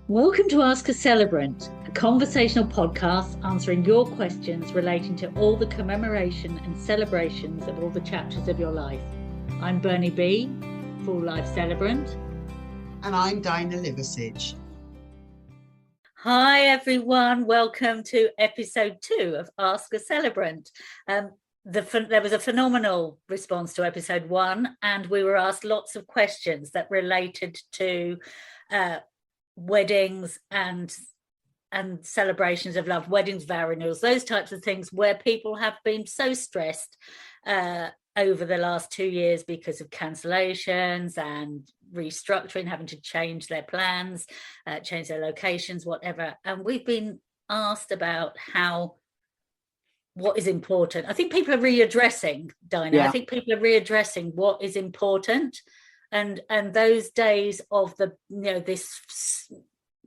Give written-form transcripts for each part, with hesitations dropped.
Welcome to Ask a Celebrant, a conversational podcast answering your questions relating to all the commemoration and celebrations of all the chapters of your life. I'm Bernie B, full life celebrant. And I'm Dinah Liversidge. Hi everyone, welcome to episode 2 of Ask a Celebrant. There was a phenomenal response to episode 1, and we were asked lots of questions that related to weddings and celebrations of love, weddings, vow renewals, those types of things where people have been so stressed over the last 2 years because of cancellations and restructuring, having to change their plans, change their locations, whatever. And we've been asked about what is important. I think people are readdressing, Dinah. Yeah. I think people are readdressing what is important, and those days of this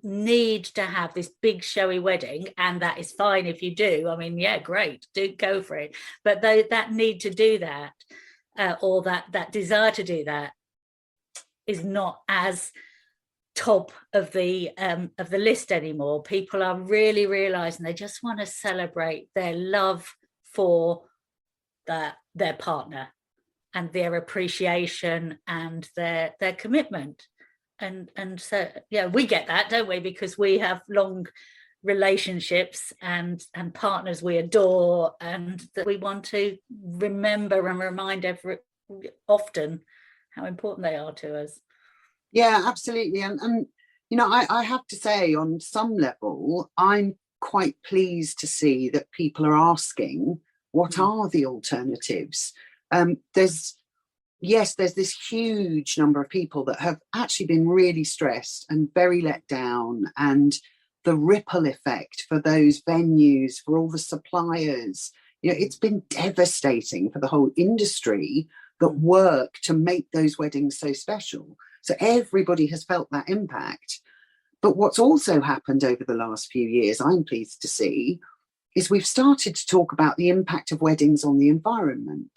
need to have this big showy wedding, and that is fine if you do. I mean, yeah, great, do go for it. But that need to do that, or that desire to do that, is not as top of the list anymore. People are really realizing they just want to celebrate their love for their partner and their appreciation and their commitment. And so, yeah, we get that, don't we? Because we have long relationships and partners we adore, and that we want to remember and remind often how important they are to us. Yeah, absolutely. And you know, I have to say, on some level, I'm quite pleased to see that people are asking, what are the alternatives? There's this huge number of people that have actually been really stressed and very let down, and the ripple effect for those venues, for all the suppliers, you know, it's been devastating for the whole industry that work to make those weddings so special. So everybody has felt that impact. But what's also happened over the last few years, I'm pleased to see, is we've started to talk about the impact of weddings on the environment.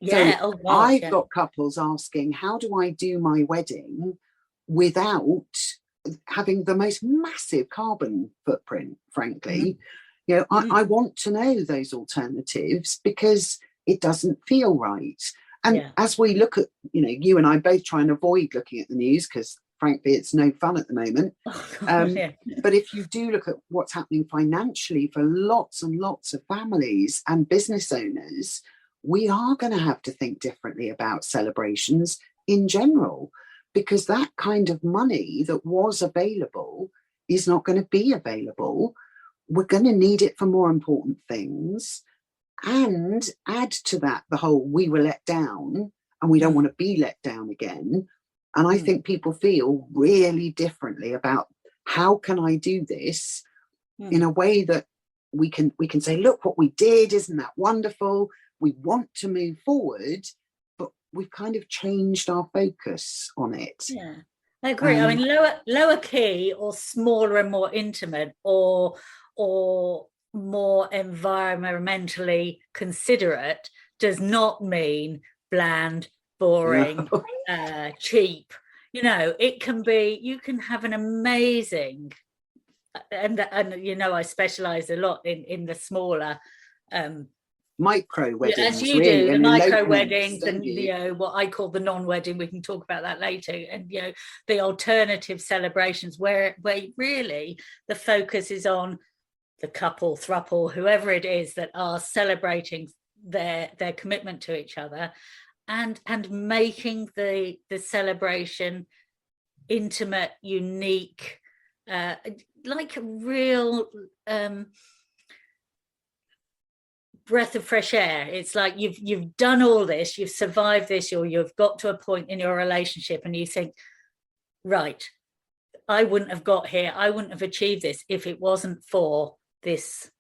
Yeah. So I've got couples asking, how do I do my wedding without having the most massive carbon footprint, frankly? You know, I want to know those alternatives because it doesn't feel right. And as we look at, you know, you and I both try and avoid looking at the news because, frankly, it's no fun at the moment. But if you do look at what's happening financially for lots and lots of families and business owners, we are going to have to think differently about celebrations in general, because that kind of money that was available is not going to be available. We're going to need it for more important things. And add to that the whole we were let down and we don't want to be let down again. And I think people feel really differently about how can I do this in a way that we can say, look what we did, isn't that wonderful? We want to move forward, but we've kind of changed our focus on it. Yeah, I agree. I mean, lower key or smaller and more intimate or more environmentally considerate does not mean bland, boring, cheap. You know, it can be, you can have an amazing, and you know, I specialize a lot in the smaller micro weddings, as you really, do, the micro weddings, and you know, what I call the non-wedding. We can talk about that later. And you know, the alternative celebrations where really the focus is on the couple, throuple, whoever it is that are celebrating their commitment to each other, and making the celebration intimate, unique, like a real breath of fresh air. It's like you've done all this, you've survived this, or you've got to a point in your relationship and you think, right, I wouldn't have got here, I wouldn't have achieved this if it wasn't for this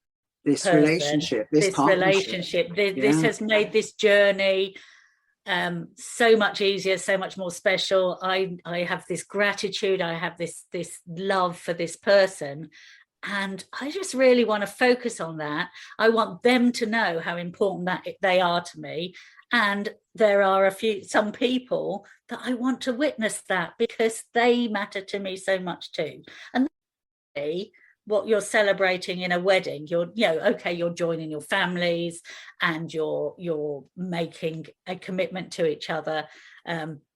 person, relationship, this relationship. This has made this journey so much easier, so much more special. I have this gratitude, I have this love for this person, And I just really want to focus on that. I want them to know how important that they are to me. And there are some people that I want to witness that, because they matter to me so much too. And what you're celebrating in a wedding, you're joining your families, and you're making a commitment to each other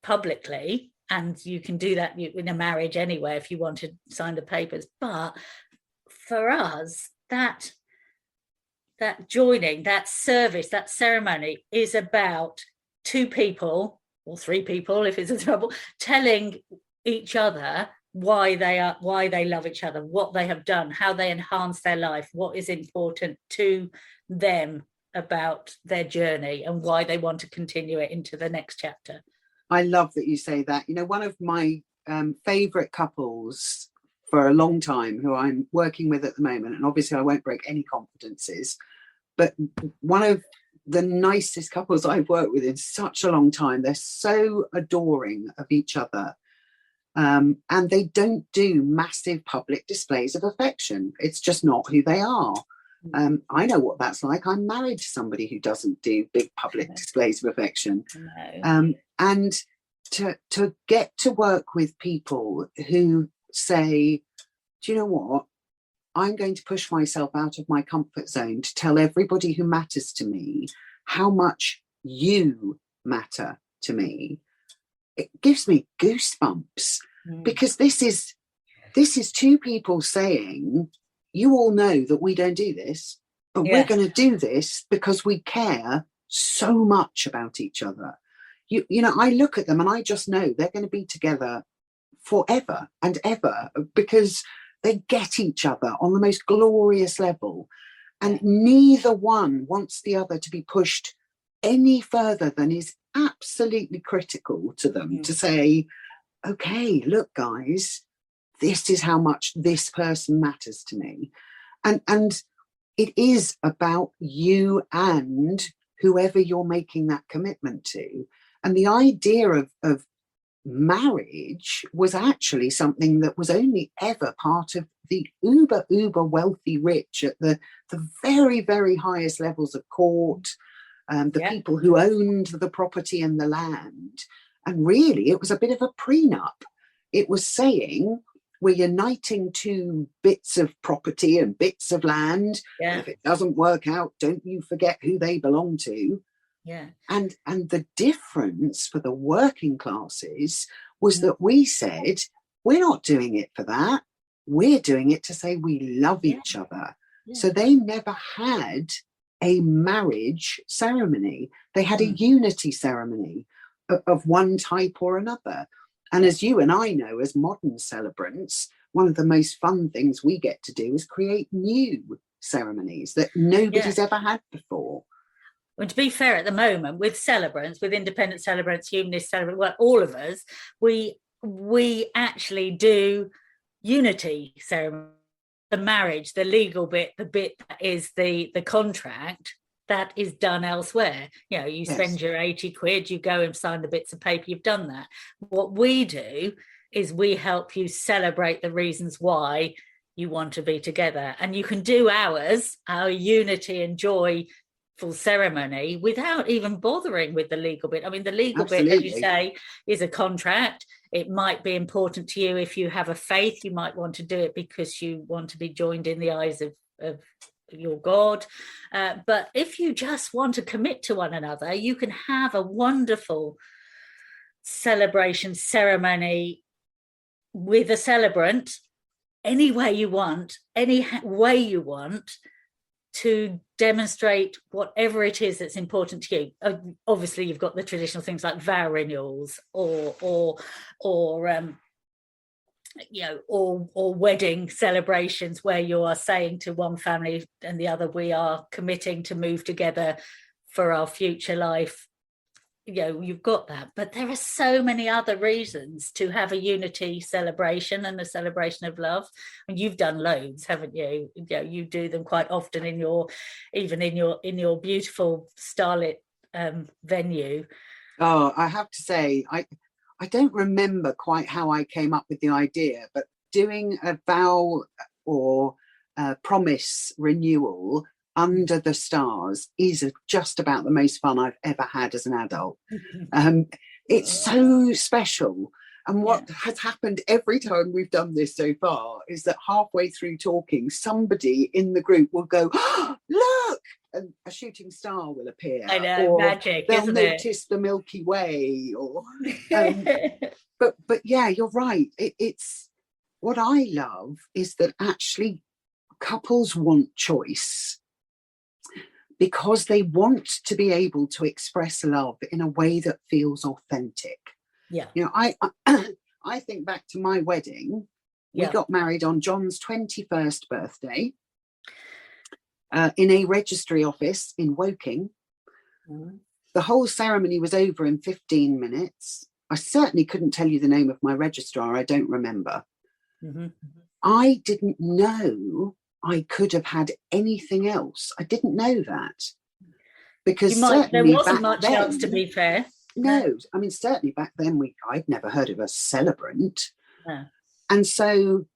publicly. And you can do that in a marriage anyway if you want to sign the papers. But for us, that joining, that service, that ceremony is about two people, or three people if it's a trouble, telling each other why they love each other, what they have done, how they enhance their life, what is important to them about their journey, and why they want to continue it into the next chapter. I love that you say that. One of my favorite couples for a long time, who I'm working with at the moment, and obviously I won't break any confidences, but one of the nicest couples I've worked with in such a long time. They're so adoring of each other. And they don't do massive public displays of affection. It's just not who they are. I know what that's like. I'm married to somebody who doesn't do big public displays of affection. No. And to get to work with people who say, do you know what? I'm going to push myself out of my comfort zone to tell everybody who matters to me how much you matter to me. It gives me goosebumps, because this is two people saying, you all know that we don't do this, but we're going to do this because we care so much about each other. I look at them and I just know they're going to be together forever and ever, because they get each other on the most glorious level, and neither one wants the other to be pushed any further than is absolutely critical to them, to say, okay, look guys, this is how much this person matters to me. And it is about you and whoever you're making that commitment to. And the idea of marriage was actually something that was only ever part of the uber wealthy rich at the very, very highest levels of court, the people who owned the property and the land. And really it was a bit of a prenup. It was saying, we're uniting two bits of property and bits of land. If it doesn't work out, don't you forget who they belong to. And the difference for the working classes was that we said, we're not doing it for that. We're doing it to say we love each other. So they never had a marriage ceremony. They had a unity ceremony of one type or another. And as you and I know, as modern celebrants, one of the most fun things we get to do is create new ceremonies that nobody's ever had before. Well, to be fair, at the moment, with celebrants, with independent celebrants, humanist celebrants, well, all of us, we actually do unity ceremony. The marriage, the legal bit, the bit that is the contract, that is done elsewhere. You spend your 80 quid, you go and sign the bits of paper, you've done that. What we do is we help you celebrate the reasons why you want to be together. And you can do our unity and joy full ceremony without even bothering with the legal bit. I mean, the legal bit, as you say, is a contract. It might be important to you if you have a faith. You might want to do it because you want to be joined in the eyes of your God. But if you just want to commit to one another, you can have a wonderful celebration ceremony with a celebrant any way you want, any way you want, to demonstrate whatever it is that's important to you. Obviously, you've got the traditional things like vow renewals or wedding celebrations where you are saying to one family and the other, we are committing to move together for our future life. You've got that, but there are so many other reasons to have a unity celebration and a celebration of love. And you've done loads, haven't you? You do them quite often in your beautiful starlit venue. Oh, I have to say, I don't remember quite how I came up with the idea, but doing a vow or promise renewal under the stars is just about the most fun I've ever had as an adult. It's so special. And what has happened every time we've done this so far is that halfway through talking, somebody in the group will go, oh, look, and a shooting star will appear. I know, or magic, they'll isn't notice the Milky Way. Or, but yeah, you're right. It's what I love is that actually couples want choice because they want to be able to express love in a way that feels authentic. Yeah. You know, I think back to my wedding. We got married on John's 21st birthday in a registry office in Woking. The whole ceremony was over in 15 minutes. I certainly couldn't tell you the name of my registrar. I don't remember. I didn't know I could have had anything else. I didn't know that. Because there wasn't much else, to be fair. No, I mean, certainly back then I'd never heard of a celebrant. And so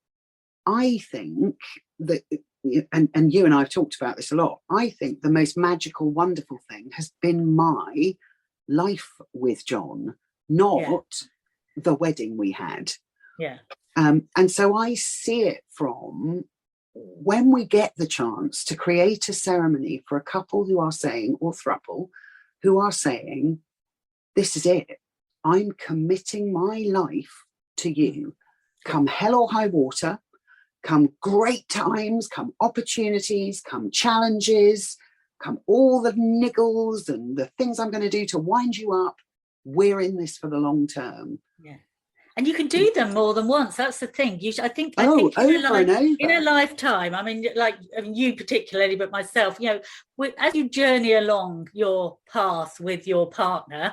I think that, and you and I have talked about this a lot, I think the most magical, wonderful thing has been my life with John, not the wedding we had. And so I see it from when we get the chance to create a ceremony for a couple who are saying, or throuple, who are saying, this is it. I'm committing my life to you. Come hell or high water, come great times, come opportunities, come challenges, come all the niggles and the things I'm going to do to wind you up. We're in this for the long term. And you can do them more than once. That's the thing. I think in a lifetime, I mean, you particularly, but myself, you know, as you journey along your path with your partner,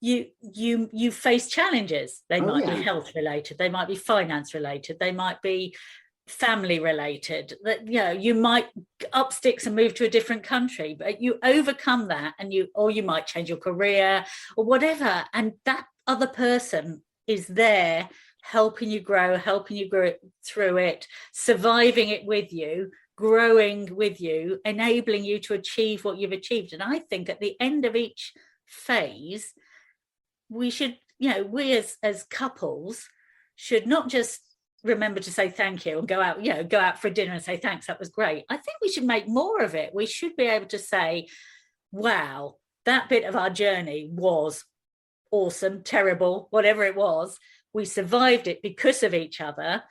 you face challenges. They might be health related, they might be finance related, they might be family related, that, you know, you might up sticks and move to a different country, but you overcome that, and you might change your career or whatever, and that other person is there helping you grow through it, surviving it with you, growing with you, enabling you to achieve what you've achieved. And I think at the end of each phase, we should, you know, we as couples should not just remember to say thank you and go out for dinner and say thanks, that was great. I think we should make more of it. We should be able to say, wow, that bit of our journey was awesome, terrible, whatever it was, we survived it because of each other.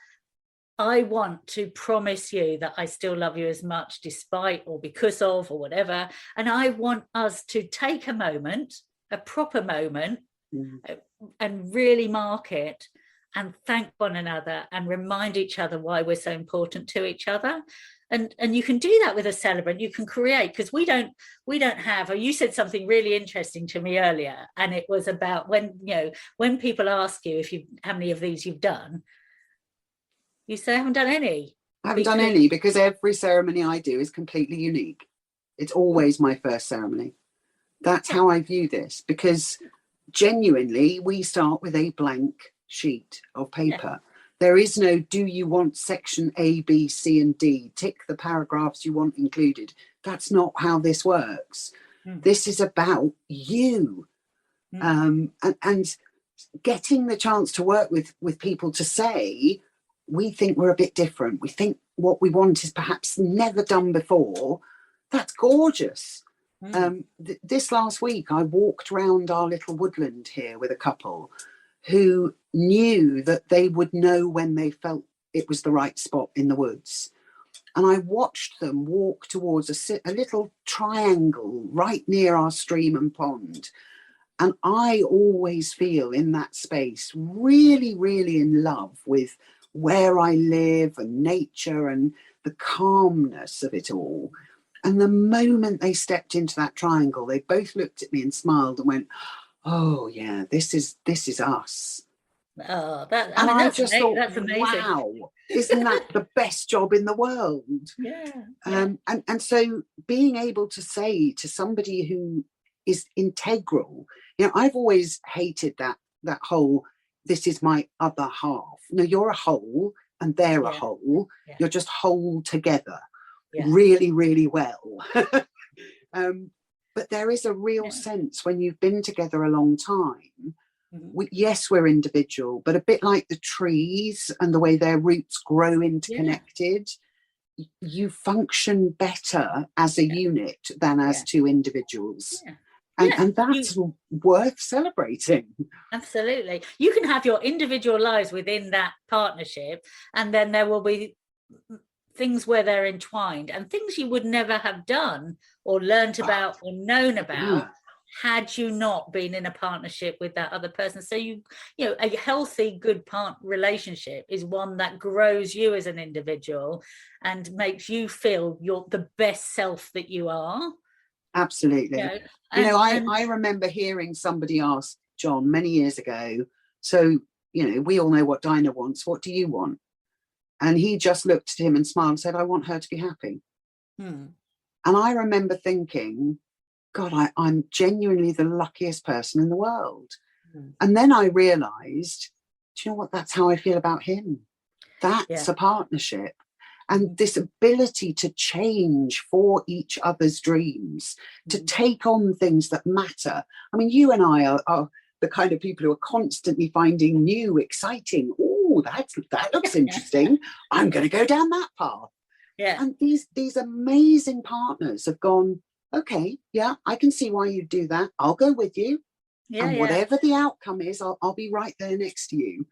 I want to promise you that I still love you as much despite or because of or whatever. And I want us to take a moment, a proper moment, and really mark it and thank one another and remind each other why we're so important to each other. And you can do that with a celebrant. You can create, because we don't have, or you said something really interesting to me earlier, and it was about when people ask you how many of these you've done, you say I haven't done any. I haven't done any, because every ceremony I do is completely unique. It's always my first ceremony. That's how I view this, because genuinely we start with a blank sheet of paper. There is no, do you want section A, B, C, and D? Tick the paragraphs you want included. That's not how this works. This is about you. And getting the chance to work with people to say, we think we're a bit different. We think what we want is perhaps never done before. That's gorgeous. This last week, I walked around our little woodland here with a couple who knew that they would know when they felt it was the right spot in the woods. And I watched them walk towards a little triangle right near our stream and pond. And I always feel in that space really, really in love with where I live and nature and the calmness of it all. And the moment they stepped into that triangle, they both looked at me and smiled and went, oh yeah, this is us. Oh, that's amazing. Wow, isn't that the best job in the world? And so being able to say to somebody who is integral, I've always hated that whole, this is my other half. No, you're a whole, and they're a Yeah. whole. Yeah. You're just whole together, Yeah. really, really well. But there is a real sense when you've been together a long time. Yes, we're individual, but a bit like the trees and the way their roots grow interconnected, you function better as a unit than as two individuals. And that's worth celebrating. Absolutely. You can have your individual lives within that partnership, and then there will be things where they're entwined, and things you would never have done or learnt about or known about had you not been in a partnership with that other person. So you know, a healthy, good relationship is one that grows you as an individual and makes you feel you're the best self that you are. Absolutely. I remember hearing somebody ask John many years ago, so, you know, we all know what Dinah wants. What do you want? And he just looked at him and smiled and said, I want her to be happy. And I remember thinking, God, I'm genuinely the luckiest person in the world. And then I realized, do you know what? That's how I feel about him. That's a partnership. And this ability to change for each other's dreams, to take on things that matter. I mean, you and I are the kind of people who are constantly finding new, exciting, oh, that looks interesting. I'm going to go down that path. And these amazing partners have gone, okay, I can see why you do that. I'll go with you. And whatever the outcome is, I'll be right there next to you.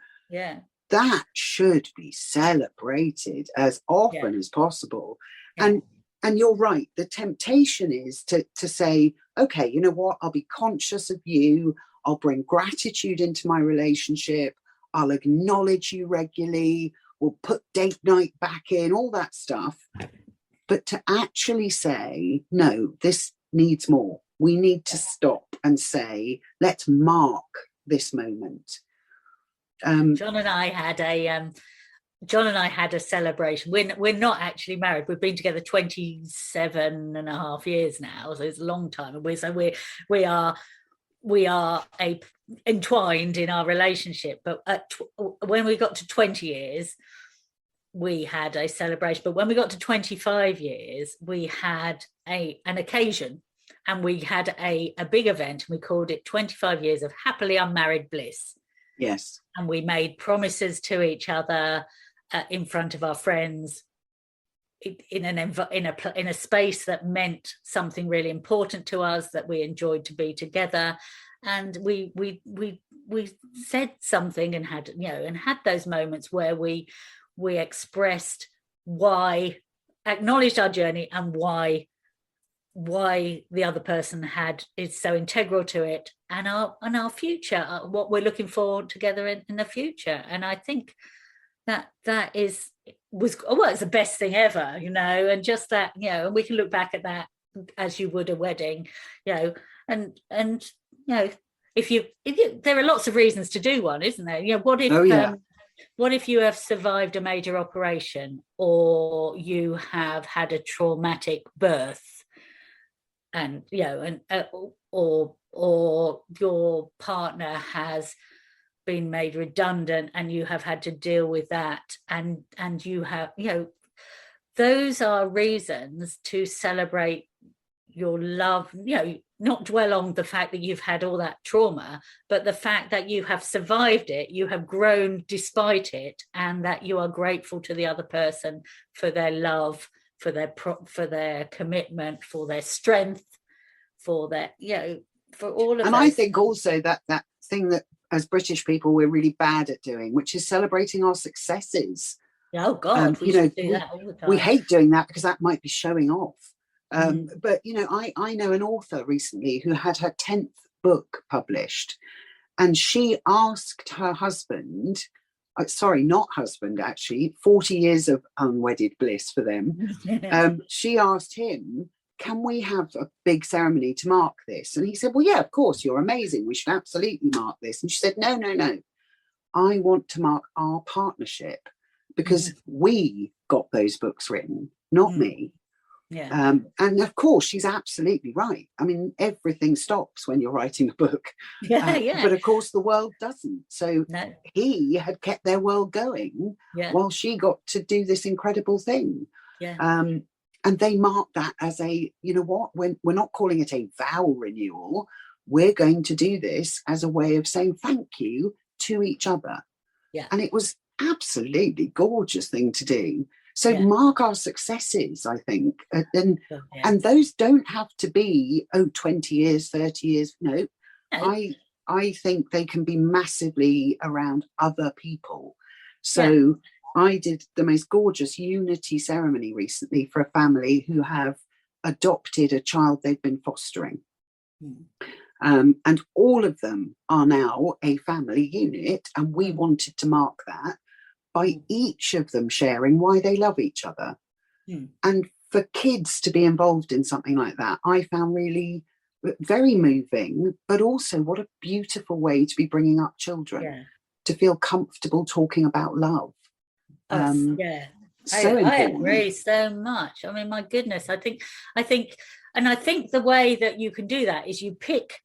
That should be celebrated as often as possible. And you're right, the temptation is to say, okay, you know what, I'll be conscious of you, I'll bring gratitude into my relationship, I'll acknowledge you regularly, we'll put date night back in, all that stuff. But to actually say, no, this needs more. We need to stop and say, let's mark this moment. John and I had a celebration. We're not actually married. We've been together 27 and a half years now, so it's a long time. And we are entwined in our relationship. But when we got to 20 years, we had a celebration. But when we got to 25 years, we had an occasion, and we had a big event, and we called it 25 Years of Happily Unmarried Bliss. Yes. And we made promises to each other in front of our friends in a space that meant something really important to us, that we enjoyed to be together. And we said something and had those moments where we expressed why, acknowledged our journey and why the other person is so integral to it, and our future, what we're looking for together in the future. And I think that it's the best thing ever, you know. And just that, you know, we can look back at that as you would a wedding, you know, and you know, if there are lots of reasons to do one, isn't there? You know, what if you have survived a major operation, or you have had a traumatic birth, and you know, or your partner has been made redundant and you have had to deal with that, and you have, you know, those are reasons to celebrate your love, you know, not dwell on the fact that you've had all that trauma, but the fact that you have survived it, you have grown despite it, and that you are grateful to the other person for their love, for their commitment, for their strength, for their, you know, for all of. And I think also that thing that as British people we're really bad at doing, which is celebrating our successes. Oh God, we do that all the time. We hate doing that because that might be showing off. But you know, I know an author recently who had her 10th book published, and she asked her husband, not husband, actually, 40 years of unwedded bliss for them. She asked him, can we have a big ceremony to mark this? And he said, well, yeah, of course, you're amazing, we should absolutely mark this. And she said, no, I want to mark our partnership, because we got those books written, not me. Yeah. And of course, she's absolutely right. I mean, everything stops when you're writing a book. Yeah. But of course, the world doesn't. So No. he had kept their world going while she got to do this incredible thing. Yeah. And they marked that as a, you know what, when we're not calling it a vow renewal, we're going to do this as a way of saying thank you to each other. Yeah. And it was absolutely gorgeous thing to do. So mark our successes, I think. And those don't have to be, 20 years, 30 years. No. I think they can be massively around other people. So I did the most gorgeous unity ceremony recently for a family who have adopted a child they've been fostering. And all of them are now a family unit. And we wanted to mark that by each of them sharing why they love each other. And for kids to be involved in something like that, I found really very moving, but also what a beautiful way to be bringing up children to feel comfortable talking about love. I agree so much. I mean, my goodness, I think the way that you can do that is you pick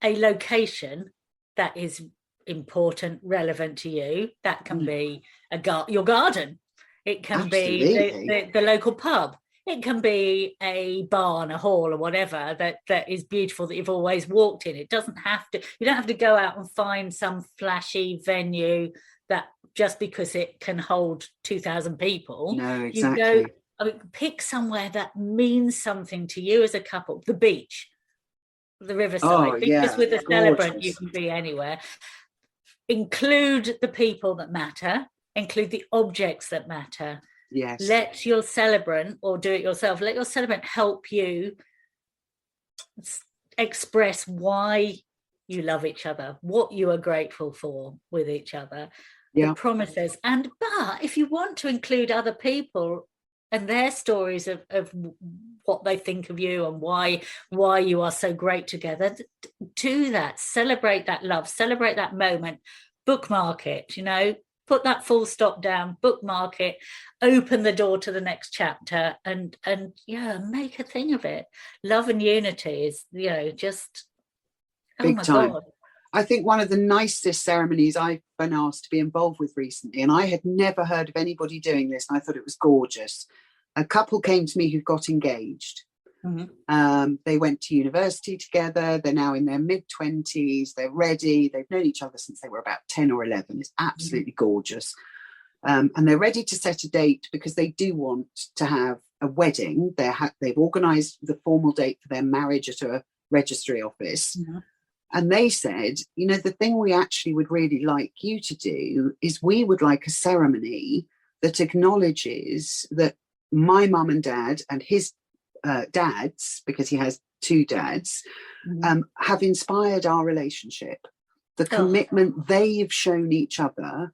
a location that is important, relevant to you. That can be your garden. It can be the local pub. It can be a barn, a hall, or whatever that is beautiful that you've always walked in. It doesn't have to. You don't have to go out and find some flashy venue that just because it can hold 2,000 people. No, exactly. Pick somewhere that means something to you as a couple. The beach, the riverside. Because with a celebrant, you can be anywhere. Include the people that matter. Include the objects that matter. Yes. Let your celebrant, or do it yourself, let your celebrant help you express why you love each other, what you are grateful for with each other, the promises. But if you want to include other people and their stories of what they think of you and why you are so great together, do that. Celebrate that love, celebrate that moment, bookmark it, put that full stop down, bookmark it, open the door to the next chapter, and make a thing of it. Love and unity is, just big time. God. I think one of the nicest ceremonies I've been asked to be involved with recently, and I had never heard of anybody doing this, and I thought it was gorgeous. A couple came to me who got engaged. They went to university together. They're now in their mid-20s. They're ready. They've known each other since they were about 10 or 11. It's absolutely gorgeous. And they're ready to set a date because they do want to have a wedding. They've organised the formal date for their marriage at a registry office. And they said, the thing we actually would really like you to do is we would like a ceremony that acknowledges that my mum and dad and his dads, because he has 2 dads, have inspired our relationship. The commitment they've shown each other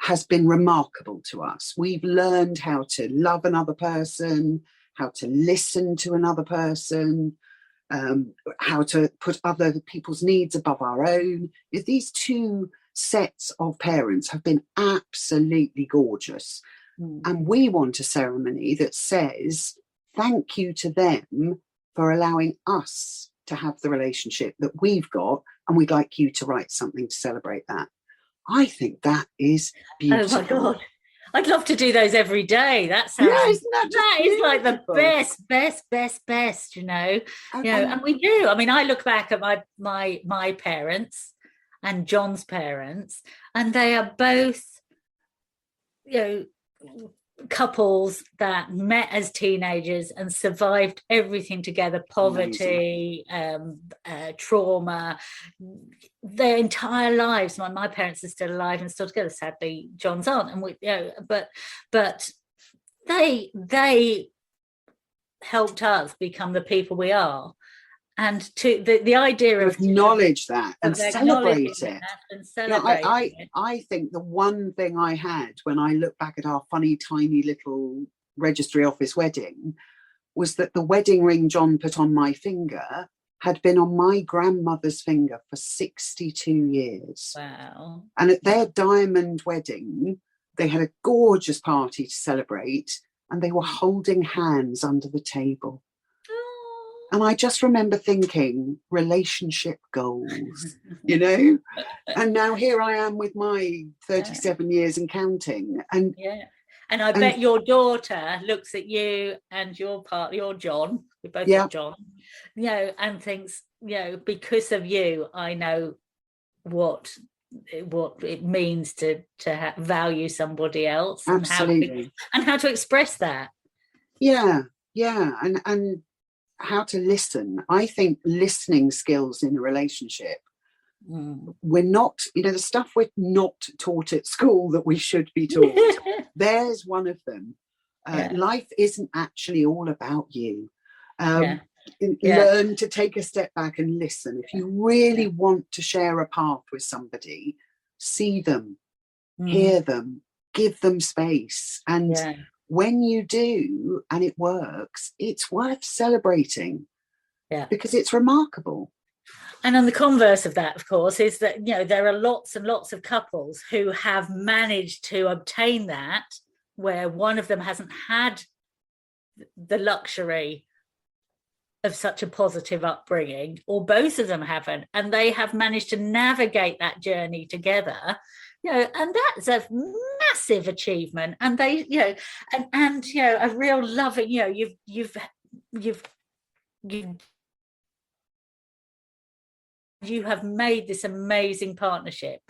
has been remarkable to us. We've learned how to love another person, how to listen to another person, how to put other people's needs above our own. These 2 sets of parents have been absolutely gorgeous. And we want a ceremony that says thank you to them for allowing us to have the relationship that we've got, and we'd like you to write something to celebrate that. I think that is beautiful. Oh my God. I'd love to do those every day. That sounds that is like the best, and we do. I mean, I look back at my parents and John's parents, and they are both, couples that met as teenagers and survived everything together, poverty, trauma, their entire lives. My parents are still alive and still together. Sadly, John's aren't, and we, but they helped us become the people we are. And to the idea of acknowledge that and celebrate it. I think the one thing I had when I look back at our funny, tiny little registry office wedding was that the wedding ring John put on my finger had been on my grandmother's finger for 62 years. Wow. And at their diamond wedding, they had a gorgeous party to celebrate. and they were holding hands under the table. Oh. And I just remember thinking, relationship goals, you know? And now here I am with my 37 years and counting. And yeah. And I bet your daughter looks at you and your John, we both got John, you know, and thinks, you know, because of you, I know what it means to value somebody else. Absolutely. And how to express that. Yeah. And how to listen. I think listening skills in a relationship, we're not, you know, the stuff we're not taught at school that we should be taught. There's one of them. Life isn't actually all about you. Learn to take a step back and listen. If you really want to share a path with somebody, see them, hear them, give them space. And when you do and it works, it's worth celebrating, because it's remarkable. And on the converse of that, of course, is that, you know, there are lots and lots of couples who have managed to obtain that, where one of them hasn't had the luxury of such a positive upbringing, or both of them haven't, and they have managed to navigate that journey together, you know, and that's a massive achievement. And they, you know, and you know, a real loving, you know, you have made this amazing partnership.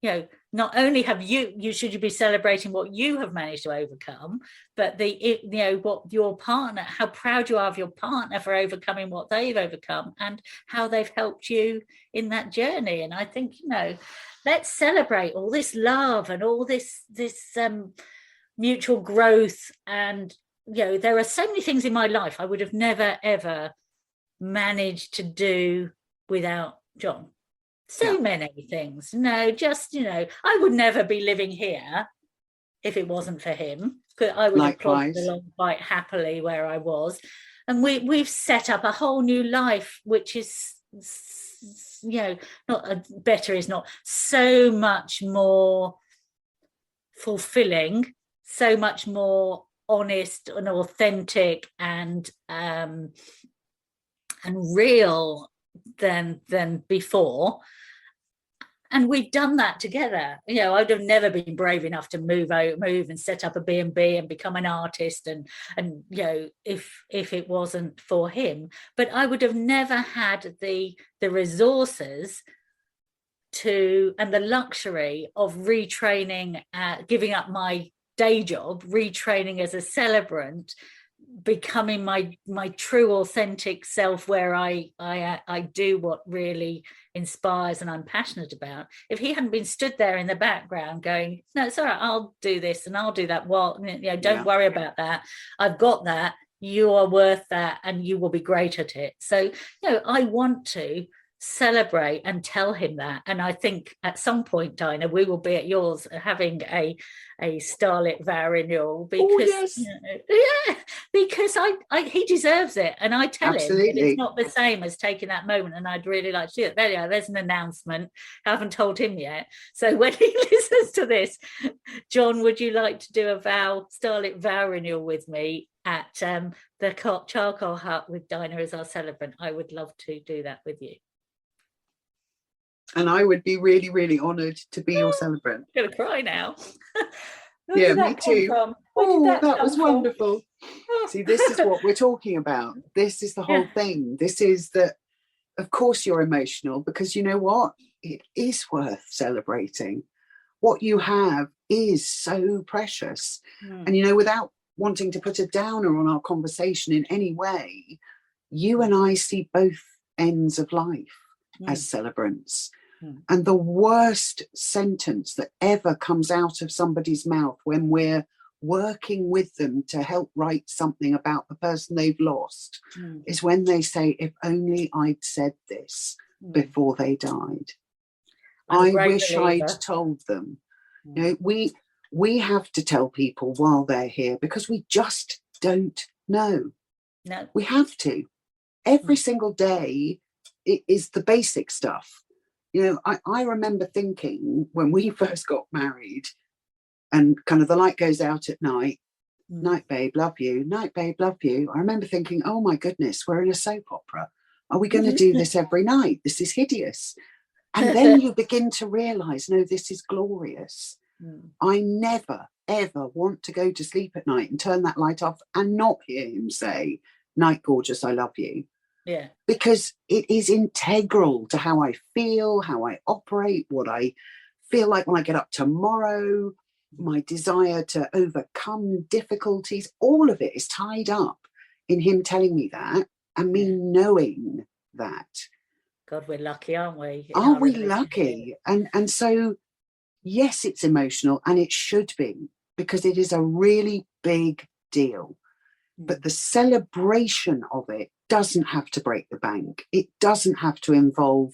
You know, not only have you should be celebrating what you have managed to overcome, but you know, what your partner, how proud you are of your partner for overcoming what they've overcome, and how they've helped you in that journey. And I think, you know, let's celebrate all this love and all this mutual growth. And, you know, there are so many things in my life I would have never ever managed to do without John. So many things. No, just, you know, I would never be living here if it wasn't for him. I would have plodded along quite happily where I was. And we've set up a whole new life, which is, you know, better is not, so much more fulfilling, so much more honest and authentic and real than before. And we've done that together. You know, I'd have never been brave enough to move and set up a B&B and become an artist, and you know, if it wasn't for him. But I would have never had the resources to, and the luxury of retraining, giving up my day job, retraining as a celebrant, becoming my true authentic self, where I do what really inspires and I'm passionate about. If he hadn't been stood there in the background going, no, it's all right, I'll do this and I'll do that, well, you know, don't worry about that, I've got that, you are worth that, and you will be great at it. So, you know, I want to celebrate and tell him that. And I think at some point, Dinah, we will be at yours having a starlit vow renewal, because because he deserves it, and I tell him it's not the same as taking that moment, and I'd really like to do it. There's an announcement. I haven't told him yet, so when he listens to this, John, would you like to do a starlit vow renewal with me at the charcoal hut with Dinah as our celebrant? I would love to do that with you. And I would be really, really honoured to be your celebrant. I'm going to cry now. Yeah, me too. That was wonderful. See, this is what we're talking about. This is the whole thing. This is that, of course, you're emotional, because you know what? It is worth celebrating. What you have is so precious. And, you know, without wanting to put a downer on our conversation in any way, you and I see both ends of life as celebrants. And the worst sentence that ever comes out of somebody's mouth when we're working with them to help write something about the person they've lost is when they say, if only I'd said this before they died. I wish I'd told them. You know, we have to tell people while they're here, because we just don't know. No. We have to. Every single day it is the basic stuff. You know, I remember thinking when we first got married and kind of the light goes out at night, Night, babe, love you. Night, babe, love you. I remember thinking, oh my goodness, we're in a soap opera. Are we going to do this every night? This is hideous. And then you begin to realise, no, this is glorious. I never, ever want to go to sleep at night and turn that light off and not hear him say, night, gorgeous, I love you. Yeah. Because it is integral to how I feel, how I operate, what I feel like when I get up tomorrow, my desire to overcome difficulties. All of it is tied up in him telling me that and me knowing that. God, we're lucky, aren't we? Are we lucky? And so, yes, it's emotional, and it should be, because it is a really big deal. But the celebration of it doesn't have to break the bank. It doesn't have to involve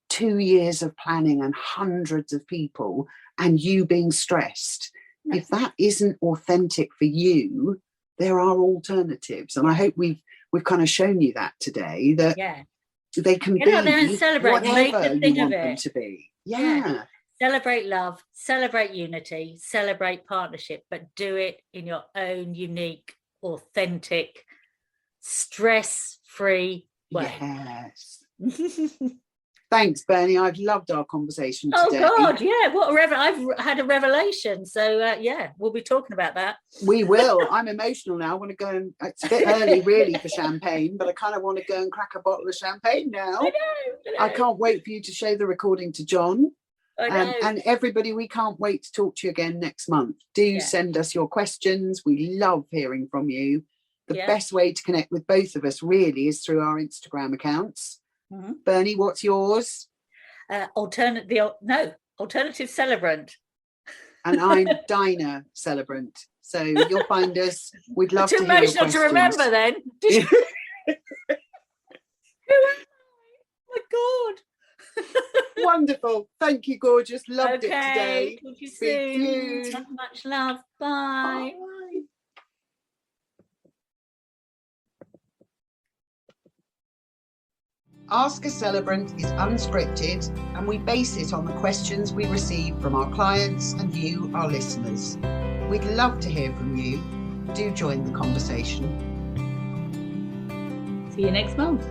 2 years of planning and hundreds of people and you being stressed. If that isn't authentic for you, there are alternatives. And I hope we've kind of shown you that today, that they can get out there and celebrate, whatever make a thing you want of it. them to be. Yeah. Celebrate love, celebrate unity, celebrate partnership, but do it in your own unique, authentic, stress-free way. Yes. Thanks, Bernie. I've loved our conversation today. Oh God, yeah! What I've had a revelation. So we'll be talking about that. We will. I'm emotional now. I want to go and it's a bit early, really, for champagne, but I kind of want to go and crack a bottle of champagne now. I know. I can't wait for you to show the recording to John. I know. And everybody, we can't wait to talk to you again next month. Do send us your questions. We love hearing from you. The best way to connect with both of us really is through our Instagram accounts. Bernie, what's yours? Alternative Celebrant. And I'm Dinah Celebrant. So you'll find us. We'd love to hear your questions. Too emotional to remember then. Oh my God. Wonderful. Thank you, gorgeous. Loved it today. Talk to you soon. Have much love. Bye. Bye. Ask a Celebrant is unscripted, and we base it on the questions we receive from our clients and you, our listeners. We'd love to hear from you. Do join the conversation. See you next month.